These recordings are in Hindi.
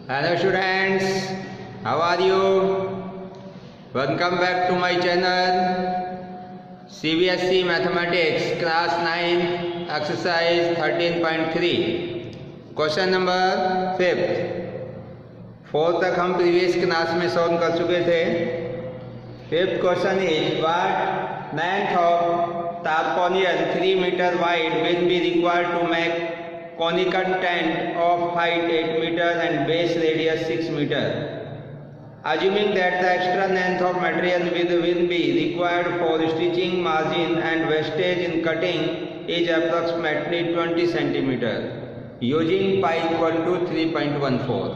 Hello students, how are you? Welcome back to my channel CBSE Mathematics Class 9 Exercise 13.3 Question number 5 4 तक हम प्रीवियस क्लास में सॉल्व कर चुके थे। 5th question is what length of tarpaulin 3 meter wide will be required to make conical tent of height 8 meter and base radius 6 meter. Assuming that the extra length of material will be required for stitching, margin and wastage in cutting is approximately 20 centimeter using pi equal to 3.14.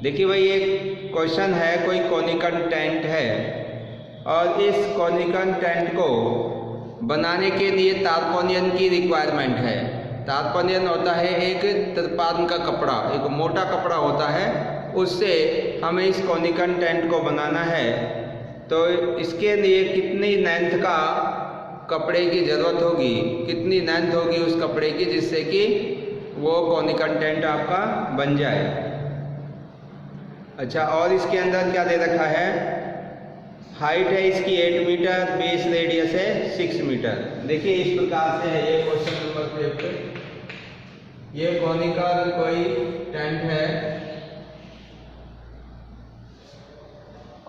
देखिए भाई एक क्वेश्चन है, कोई कॉनिकल टेंट है और इस कॉनिकल टेंट को बनाने के लिए टारपोलिन की रिक्वायरमेंट है। टारपोलिन होता है एक तिरपान का कपड़ा, एक मोटा कपड़ा होता है, उससे हमें इस कॉनिकल टेंट को बनाना है। तो इसके लिए कितनी लेंथ का कपड़े की ज़रूरत होगी, कितनी लेंथ होगी उस कपड़े की जिससे कि वो कॉनिकल टेंट आपका बन जाए। अच्छा, और इसके अंदर क्या दे रखा है, हाइट है इसकी 8 मीटर, बेस रेडियस है 6 मीटर। देखिए इस प्रकार से है ये क्वेश्चन नंबर 5। ये कॉनिकल कोई टेंट है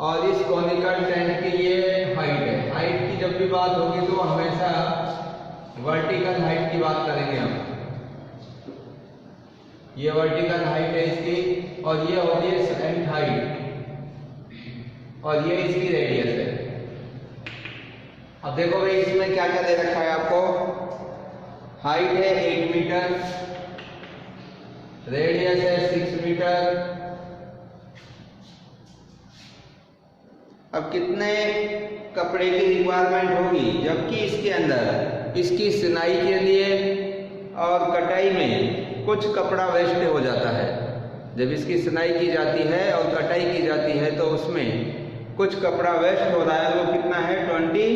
और इस कॉनिकल टेंट की ये हाइट है। हाइट की जब भी बात होगी तो हमेशा वर्टिकल हाइट की बात करेंगे हम। ये वर्टिकल हाइट है इसकी और ये होती है स्लैंट हाइट और ये इसकी रेडियस है। अब देखो भाई इसमें क्या क्या दे रखा है आपको, हाइट है 8 मीटर, रेडियस है 6 मीटर। अब कितने कपड़े की रिक्वायरमेंट होगी, जबकि इसके अंदर इसकी सिलाई के लिए और कटाई में कुछ कपड़ा वेस्ट हो जाता है। जब इसकी सिलाई की जाती है और कटाई की जाती है तो उसमें कुछ कपड़ा वेस्ट हो रहा है, वो कितना है 20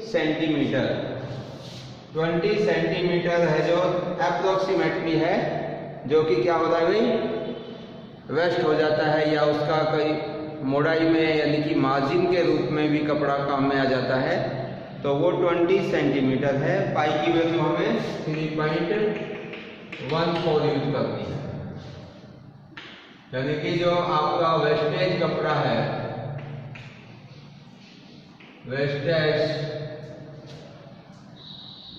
सेंटीमीटर। 20 सेंटीमीटर है जो अप्रोक्सीमेटली है, जो कि क्या होता है भाई वेस्ट हो जाता है या उसका कोई मोटाई में यानी कि मार्जिन के रूप में भी कपड़ा काम में आ जाता है। तो वो 20 सेंटीमीटर है। पाई की वैल्यू हमें 3.14 यूज करनी है, यानी कि जो आपका वेस्टेज कपड़ा है, wastage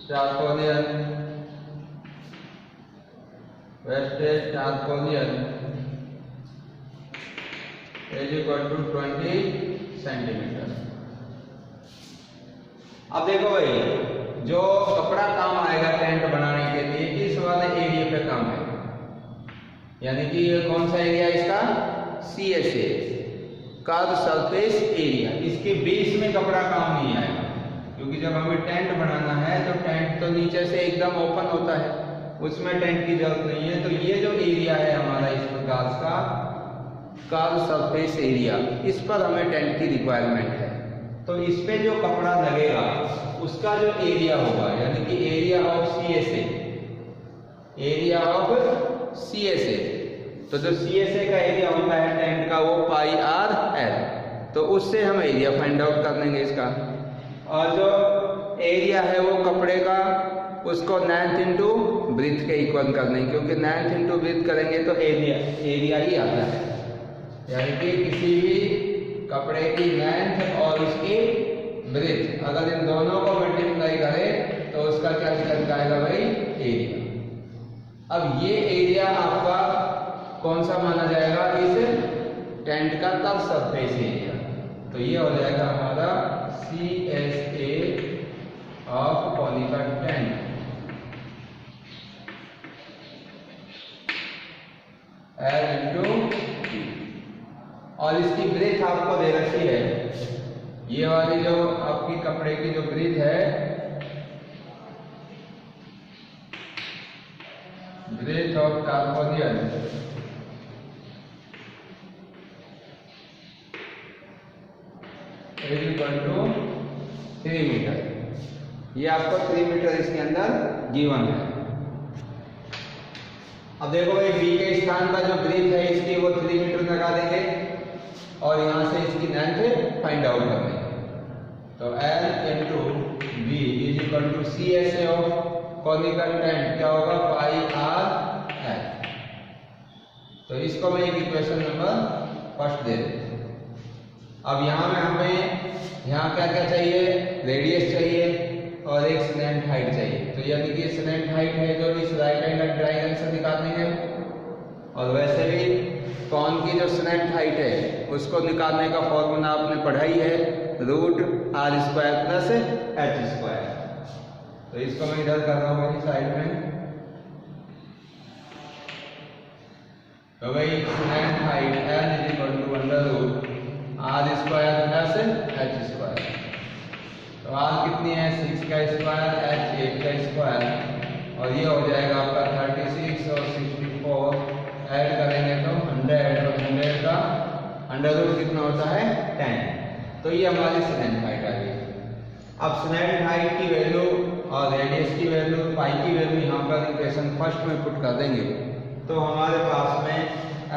tarpaulin, wastage tarpaulin is equal to 20 centimetre. अब देखो भाई जो कपड़ा काम आएगा टेंट बनाने के लिए इस वाले एरिया पे काम आएगा, यानी कि ये कौन सा एरिया इसका CSA कर्व सरफेस एरिया। इसके बेस में कपड़ा काम नहीं आएगा, क्योंकि जब हमें टेंट बनाना है तो टेंट तो नीचे से एकदम ओपन होता है, उसमें टेंट की जरूरत नहीं है। तो ये जो एरिया है हमारा इस प्रकार का कर्व सरफेस एरिया, इस पर हमें टेंट की रिक्वायरमेंट है। तो इस पे जो कपड़ा लगेगा उसका जो एरिया होगा, यानी कि area of CSA, area of CSA, तो जो CSA का एरिया होता है टेंट का वो पाई RL, तो उससे हम एरिया फाइंड आउट कर लेंगे इसका। और जो एरिया है वो कपड़े का, उसको लेंथ इंटू ब्रीथ के इक्वल कर लेंगे, क्योंकि लेंथ इंटू ब्रीथ करेंगे तो एरिया ही आता है। यानी कि किसी भी कपड़े की लेंथ और उसकी ब्रीथ अगर इन दोनों को मल्टीप्लाई करें तो उसका क्या निकल आएगा भाई एरिया। अब ये एरिया आपका कौन सा माना जाएगा, इस टेंट का कर्व सरफेस एरिया। तो ये हो जाएगा हमारा CSA of conical tent L into, और इसकी ब्रीथ आपको दे रखी है, ये वाली जो आपकी कपड़े की जो ब्रीथ है, breadth of tarpaulin is equal to 3 metre. ये आपको 3 मीटर इसके अंदर गिवन है। अब देखो भाई बी के स्थान पर जो ब्रीथ है इसकी वो 3 मीटर लगा देंगे और यहाँ से इसकी लेंथ फाइंड आउट कर देंगे। तो L into b is equal to C S A of conical tent क्या होगा, पाई आर एल। तो इसको मैं एक इक्वेशन नंबर फर्स्ट दे देता हूँ। अब यहाँ में हमें यहाँ क्या क्या चाहिए, रेडियस चाहिए और एक स्लैंट हाइट चाहिए। तो यानी कि स्लैंट हाइट है जो इस राइट एंगल ट्रायंगल से निकालेंगे, और वैसे भी कॉन की जो स्लैंट हाइट है उसको निकालने का फॉर्मूला आपने पढ़ाई है, root r square plus h square. तो इसको मैं इधर कर रहा हूँ साइड में। तो भाई slant height l is equal to under root r square plus h square. तो आर कितनी है 6 का स्क्वायर, एच 8 का स्क्वायर, और ये हो जाएगा आपका 36 और 64 ऐड करेंगे तो 100, और 100 का अंडर रूट कितना होता है 10। तो ये हमारी स्लैंट हाइट आ गई। अब स्लैंट हाइट की वैल्यू और रेडियस की वैल्यू, पाई की वैल्यू यहाँ पर इक्वेशन फर्स्ट में पुट कर देंगे। तो हमारे पास में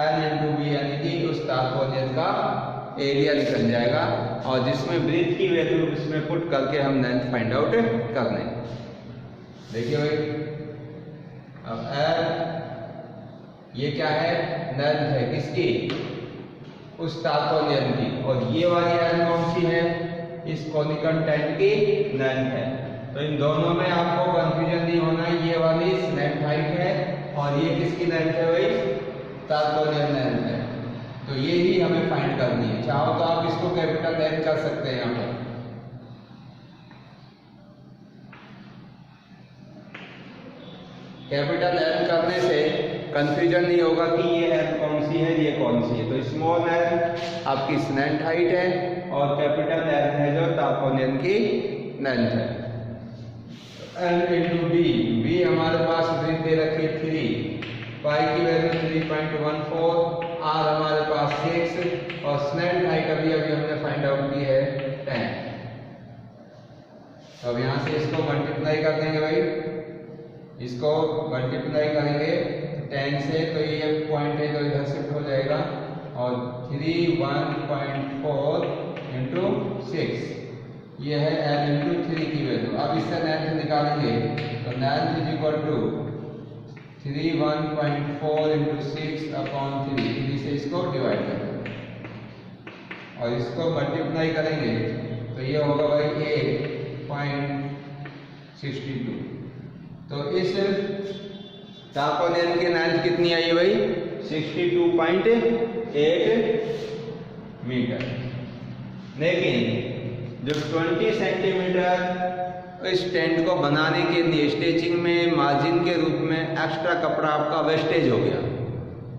एल इंटू बी यानी कि उस तारकोनियन का एरिया निकल जाएगा, और जिसमें ब्रीथ की वैल्यू इसमें पुट करके हम लेंथ फाइंड आउट कर लेंगे। देखिए भाई, अब एल ये क्या है, लेंथ है किसकी, उस तारकोनियन की, और ये वाली एल कौन सी है, इस कोनिकल टेंट की लेंथ है। तो इन दोनों में आपको कंफ्यूजन नहीं होना है, ये वाली स्लैंट हाइट है और ये किसकी लेंथ है भाई, तारकोनियन लेंथ है। तो ये ही हमें फाइंड करनी है। चाहो तो आप इसको कैपिटल लेंथ कर सकते हैं यहाँ पर। कैपिटल एल करने से कंफ्यूजन नहीं होगा कि ये एल कौन सी है, ये कौन सी है। तो स्मॉल एल आपकी स्लैंट हाइट है और कैपिटल एल है जो तारकोनियन की लेंथ है। एल इंटू बी, बी हमारे पास ब्रीथ दे रखी है 3, पाई की वैल्यू 3.14, आर हमारे पास 6 और स्लैंट हाइट अभी हमने फाइंड आउट की है 10। अब यहाँ से इसको मल्टीप्लाई कर देंगे भाई, इसको मल्टीप्लाई करेंगे 10 से, तो ये पॉइंट है तो इधर शिफ्ट हो जाएगा, और 3 1.4 इंटू 6 ये है एल इंटू 3 की वैल्यू। अब इससे लेंथ निकालेंगे तो length is equal to 3 1.4 into 6 upon 3 से इसको डिवाइड करेंगे और इसको मल्टीप्लाई करेंगे तो ये होगा भाई 8.62। तो इस तारकोनियन की लेंथ कितनी आई है भाई, 62.8 मीटर। लेकिन जो 20 सेंटीमीटर इस टेंट को बनाने के लिए स्टिचिंग में मार्जिन के रूप में एक्स्ट्रा कपड़ा आपका वेस्टेज हो गया,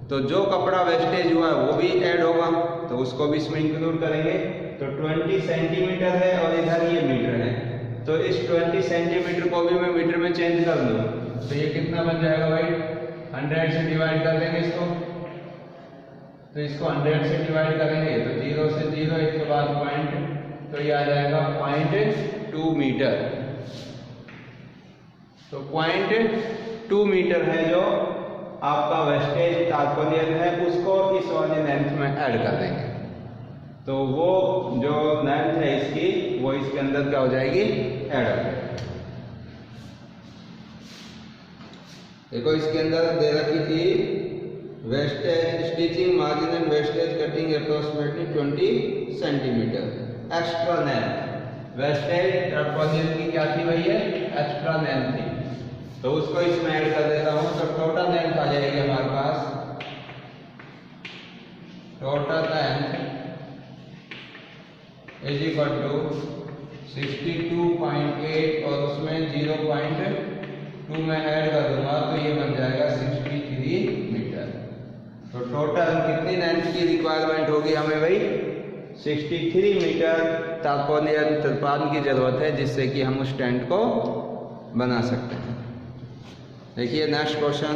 तो जो कपड़ा वेस्टेज हुआ है वो भी ऐड होगा, तो उसको भी इसमें इंक्लूड करेंगे। तो 20 सेंटीमीटर है और इधर ये मीटर है, तो इस 20 सेंटीमीटर को भी मैं मीटर में चेंज कर दूँ तो ये कितना बन जाएगा भाई, 100 से डिवाइड कर देंगे इसको। तो इसको 100 से डिवाइड करेंगे तो 0 से 0 इसके बाद पॉइंट, तो ये आ जाएगा 0.2 मीटर। तो 0.2 मीटर है जो आपका वेस्टेज तारकोनियन है, उसको इस वाले लेंथ में ऐड कर देंगे। तो वो जो लेंथ है इसकी वो इसके अंदर क्या हो जाएगी, ऐड हो जाएगी। देखो इसके अंदर दे रखी थी wastage stitching margin and wastage cutting approximately 20 centimetre extra length. Wastage तारकोनियन की क्या थी भैया, एक्स्ट्रा लेंथ थी, तो उसको इसमें ऐड कर देता हूँ। तो टोटल लेंथ आ जाएगी हमारे पास, total length is equal to 62.8 और उसमें 0.2 में ऐड कर दूंगा तो ये बन जाएगा 63 मीटर। तो टोटल कितनी लेंथ की रिक्वायरमेंट होगी हमें भाई, 63 मीटर तारकोनियन तिरपान की जरूरत है, जिससे कि हम उस टेंट को बना सकते हैं। देखिए next question,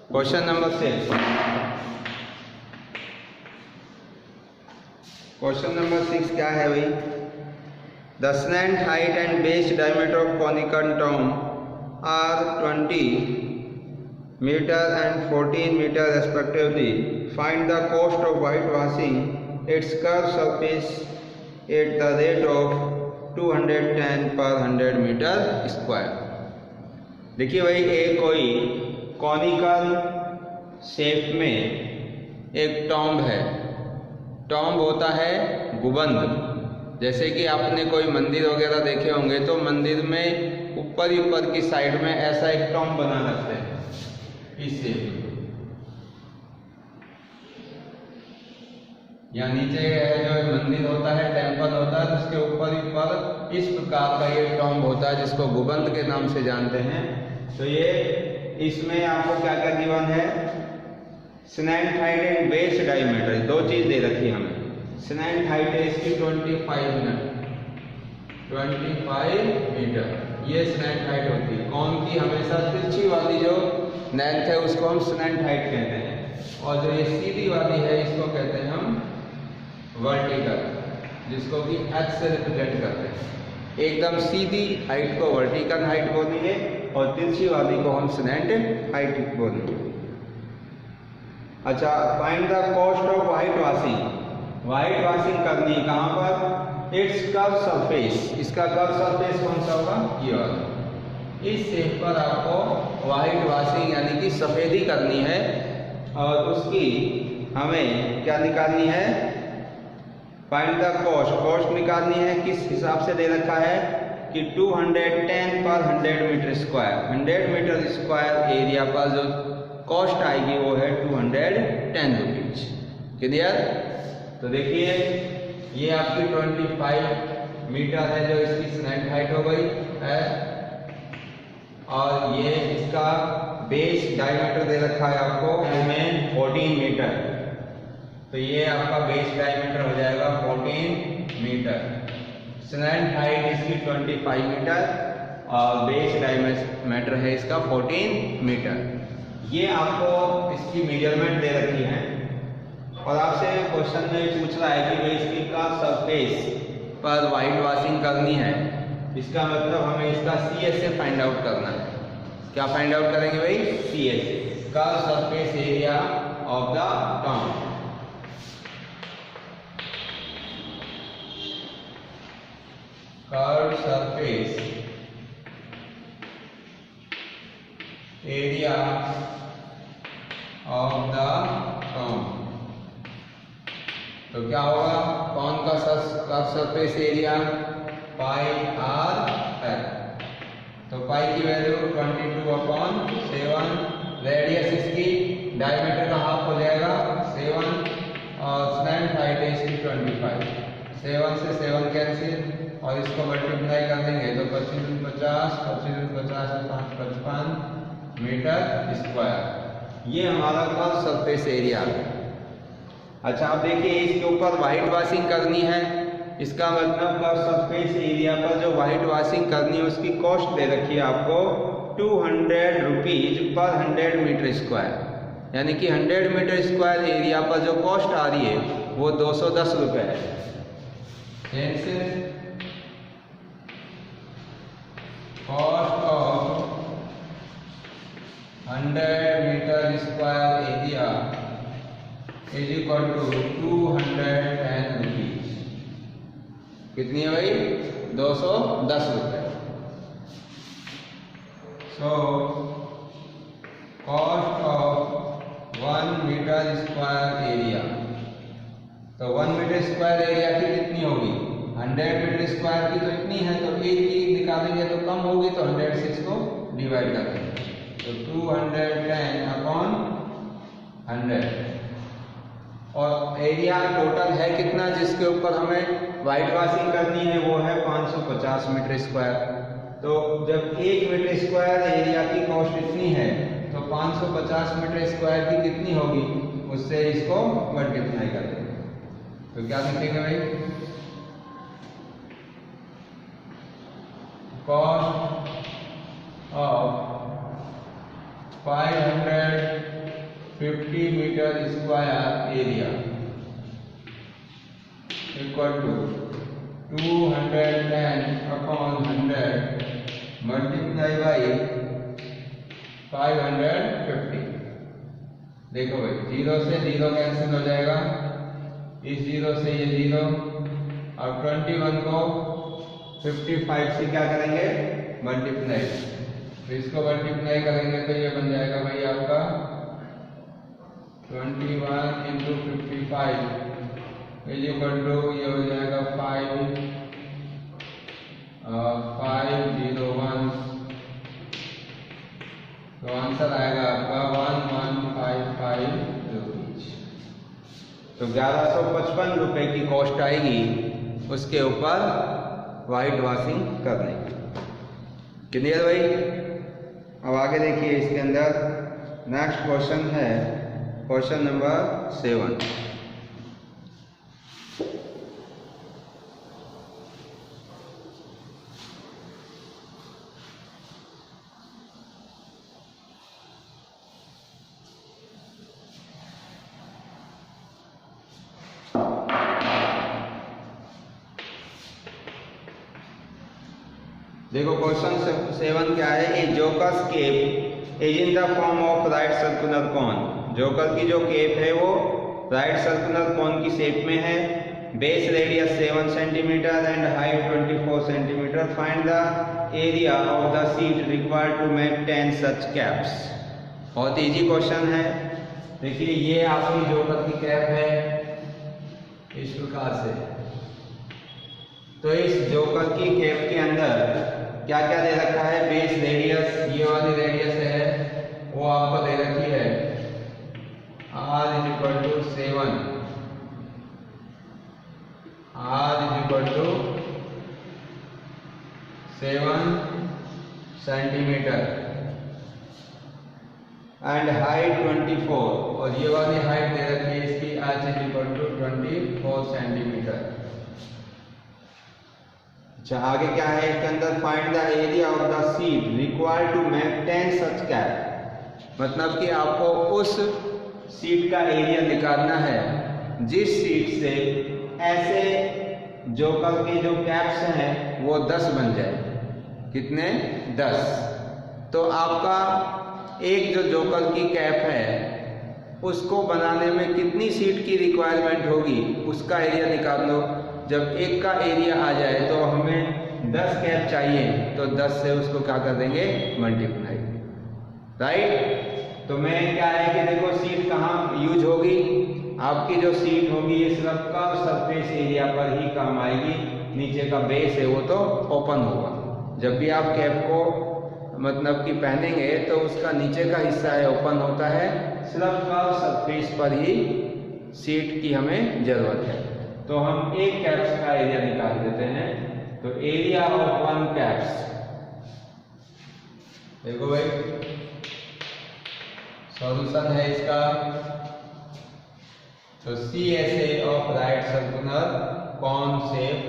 question number 6। Question number 6 क्या है भाई? The slant height and base diameter of conical tomb are 20 metre and 14 metre respectively. Find the cost of white washing its curved surface at the rate of 210 per 100 metre square. देखिए भाई, एक कोई कॉनिकल शेप में एक टॉम्ब है. टॉम्ब होता है गुबंद. जैसे कि आपने कोई मंदिर वगैरह देखे होंगे तो मंदिर में ऊपर की साइड में ऐसा एक टॉम्ब बना रखते हैं इस शेप में, या नीचे जो मंदिर होता है, टेम्पल होता है, तो उसके ऊपर इस प्रकार का ये टॉम्ब होता है जिसको गुबंद के नाम से जानते हैं. तो ये इसमें आपको क्या क्या गिवन है? Slant height and base diameter, दो चीज दे रखी है हमें. स्लैंट हाइट है इसकी 25 मीटर, ये स्लैंट हाइट होती है. कौन की? हमेशा तिरछी वाली जो लेंथ है उसको हम स्लैंट हाइट कहते हैं, और जो ये सीधी वाली है इसको कहते हैं हम वर्टिकल, जिसको कि एच से रिप्रेजेंट करते हैं. एकदम सीधी हाइट को वर्टिकल हाइट बोलेंगे और तिरछी वाली को हम स्लैंट हाइट बोलेंगे. अच्छा, find the cost of white washing. White washing करनी कहाँ पर? It's curved surface. इसका कर्व सरफेस कौन सा होगा? ये वाला. इस शेप पर आपको वाइट वॉशिंग यानी कि सफेदी करनी है, और उसकी हमें क्या निकालनी है? Find the cost. कॉस्ट निकालनी है किस हिसाब से दे रखा है कि 210 per 100 metre square. 100 metre square area पर जो कॉस्ट आएगी वो है 210 रुपीज. क्लियर? तो देखिए, ये आपकी 25 मीटर है जो इसकी स्लैंट हाइट हो गई है, और ये इसका बेस डायमीटर दे रखा है आपको हमें 14 मीटर. तो ये आपका बेस डायमीटर हो जाएगा 14 मीटर. स्लैंट हाइट इसकी 25 मीटर और बेस डायमीटर है इसका 14 मीटर. ये आपको इसकी मेजरमेंट दे रखी है, और आपसे क्वेश्चन में पूछ रहा है कि भाई इसकी का सरफेस पर वाइट वॉशिंग करनी है. इसका मतलब हमें इसका CS से फाइंड आउट करना है. क्या फाइंड आउट करेंगे भाई? CS का surface area of the tomb. Curve surface area of the tomb. तो क्या होगा? कौन का सरफेस एरिया? पाई आर है. तो पाई की वैल्यू 22/7. रेडियस इसकी डायमीटर का हाफ हो जाएगा 7, और स्लैंट हाइट है इसकी 25. 7 से 7 कैंसिल, और इसको मल्टीप्लाई कर देंगे तो 25 50 55 मीटर स्क्वायर. ये हमारा कर्व सरफेस एरिया है. अच्छा, अब देखिए, इसके ऊपर वाइट वॉशिंग करनी है. इसका मतलब कर्व सरफेस एरिया पर जो वाइट वॉशिंग करनी है उसकी कॉस्ट दे रखी है आपको 200 रुपीज पर 100 मीटर स्क्वायर. यानी कि 100 मीटर स्क्वायर एरिया पर जो कॉस्ट आ रही है वो 210 रुपये है. Cost of 100 metre square area is equal to 210 rupees. कितनी है भाई? 210 रुपये. So cost of 1 metre square area, तो 1 मीटर स्क्वायर एरिया की कितनी होगी? 100 मीटर स्क्वायर की तो इतनी है, तो एक की निकालेंगे तो कम होगी, तो 100 से इसको डिवाइड कर देंगे. तो 210/100, और एरिया टोटल है कितना जिसके ऊपर हमें वाइट वॉशिंग करनी है वो है 550 मीटर स्क्वायर. तो जब 1 मीटर स्क्वायर एरिया की कॉस्ट इतनी है तो 550 मीटर स्क्वायर की कितनी होगी, उससे इसको मल्टीप्लाई कर देंगे. तो क्या लिखेंगे भाई? Cost of 550 metre square area equal to 210/100 multiply by 550। देखो भाई, 0 से 0 कैंसिल हो जाएगा, इस 0 से ये 0, और 21 को 55 से क्या करेंगे, मल्टीप्लाई। तो इसको मल्टीप्लाई करेंगे तो ये बन जाएगा भाई आपका 21 इंटू 55 इज इक्वल टू, ये हो जाएगा 501। तो आंसर आएगा आपका 1155 रुपीज। तो 1155 रुपए की कॉस्ट आएगी उसके ऊपर वाइट वॉशिंग करने की। क्लियर भाई? अब आगे देखिए, इसके अंदर नेक्स्ट क्वेश्चन है क्वेश्चन नंबर 7। देखो क्वेश्चन 7 क्या है, a joker's cap is in the form of right circular cone. Joker की जो केप है वो राइट सर्कुलर कॉन की शेप में है। Base radius 7 centimetre and height 24 centimetre. Find the area of the sheet required to make 10 such caps. बहुत इजी क्वेश्चन है। देखिए, ये आपकी जोकर की कैप है इस प्रकार से। तो इस जोकर की कैप के अंदर क्या क्या दे रखा है, बेस रेडियस, ये वाली रेडियस है वो आपको दे रखी है r is equal to 7, r is equal to 7 centimetre and height 24, और ये वाली हाइट दे रखी है इसकी h is equal to 24 centimetre. अच्छा, आगे क्या है इसके अंदर, find the area of the sheet required to make 10 such cap. मतलब कि आपको उस सीट का एरिया निकालना है जिस सीट से ऐसे जोकर के जो कैप्स हैं वो 10 बन जाए। कितने? 10। तो आपका एक जो जोकर की कैप है उसको बनाने में कितनी सीट की रिक्वायरमेंट होगी उसका एरिया निकाल लो। जब एक का एरिया आ जाए तो हमें 10 कैप चाहिए, तो 10 से उसको क्या कर देंगे, मल्टीप्लाई। राइट? तो मैं क्या है कि देखो सीट कहाँ यूज होगी, आपकी जो सीट होगी ये सिर्फ कर्व सरफेस एरिया पर ही काम आएगी। नीचे का बेस है वो तो ओपन होगा। जब भी आप कैप को मतलब कि पहनेंगे तो उसका नीचे का हिस्सा है ओपन होता है, सिर्फ कर्व सरफेस पर ही सीट की हमें जरूरत है। तो हम एक कैप्स का एरिया निकाल देते हैं। तो एरिया ऑफ 1 कैप्स, देखो भाई सॉल्यूशन है इसका। तो CSA of right circular cone shape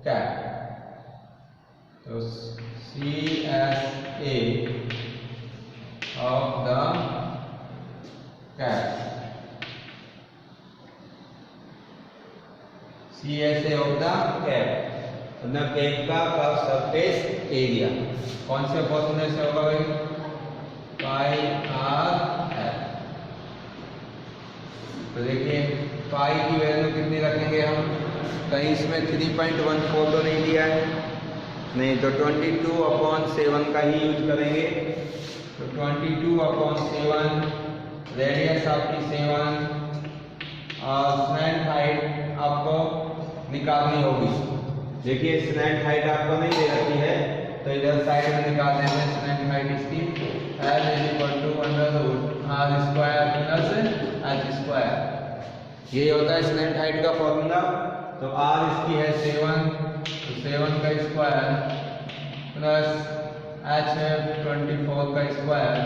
cap. तो CSA of the cap, CSA of the cap, मतलब कैप का कर्व सरफेस एरिया कौन से फॉर्मूले से होगा भाई, पाई आर एफ। तो देखिए पाई की वैल्यू कितनी रखेंगे हम, कहीं इसमें 3.14 तो नहीं दिया है, नहीं, तो 22/7 का ही यूज करेंगे। तो 22/7, रेडियस आपकी 7 और स्लैंट हाइट आपको निकालनी होगी। देखिए स्लैंट हाइट आपको नहीं दे रखी है तो इधर साइड में निकाल देंगे स्लैंट हाइट इसकी। L = r² + h²। ये होता है स्लैंट हाइट का फॉर्मूला। तो r इसकी है 7, तो 7 का स्क्वायर प्लस h है 24 का स्क्वायर,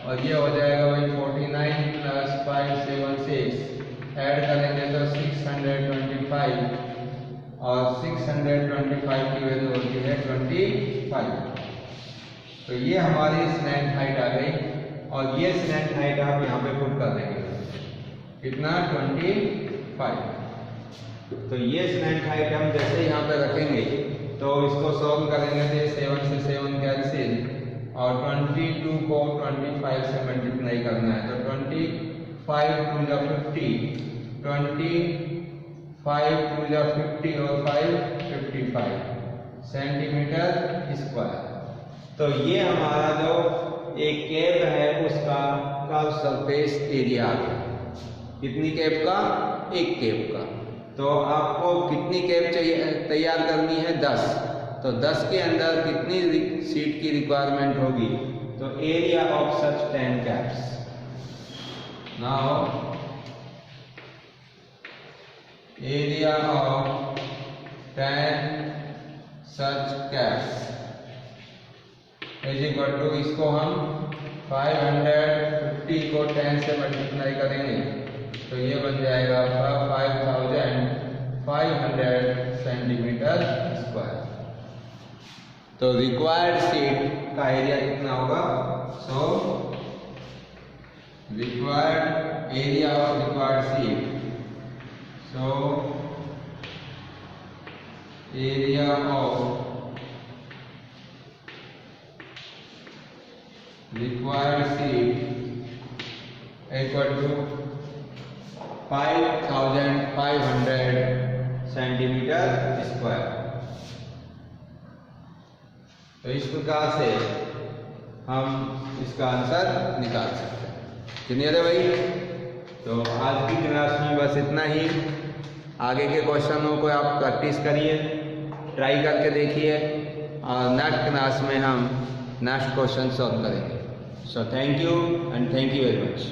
और ये हो जाएगा वही 49 + 576। ऐड करेंगे तो 625, और 625 की वैल्यू होती है 25। तो ये हमारी स्लैंट हाइट आ गई, और ये स्लैंट हाइट आप यहाँ पे पुट कर देंगे कितना, 25। तो ये स्ट्रेंथ हाइट हम जैसे यहाँ पे रखेंगे तो इसको सॉल्व करेंगे तो 7 से 7 कैंसिल और 22 को 25 से मल्टीप्लाई करना है तो 25 टू जा 50, 25 टू जा 50 और 5 55 सेंटीमीटर स्क्वायर। तो ये हमारा जो एक कैप है उसका कर्व सरफेस एरिया आ गया। कितनी कैप का? एक कैप का। तो आपको कितनी कैप चाहिए तैयार करनी है? 10। तो 10 के अंदर कितनी सीट की रिक्वायरमेंट होगी? तो area of such 10 caps. Now area of 10 such caps is equal to, इसको हम 550 को 10 से मल्टीप्लाई करेंगे तो ये बन जाएगा 5500 सेंटीमीटर स्क्वायर। तो रिक्वायर्ड सीट का एरिया कितना होगा? So required area of required seat, so area of required seat equal to 5500 centimetre square. तो इस प्रकार से हम इसका आंसर निकाल सकते हैं। क्लियर है भाई? तो आज की क्लास में बस इतना ही। आगे के क्वेश्चनों को आप प्रैक्टिस करिए, ट्राई करके देखिए और नेक्स्ट क्लास में हम नेक्स्ट क्वेश्चन सॉल्व करेंगे। So thank you and thank you very much.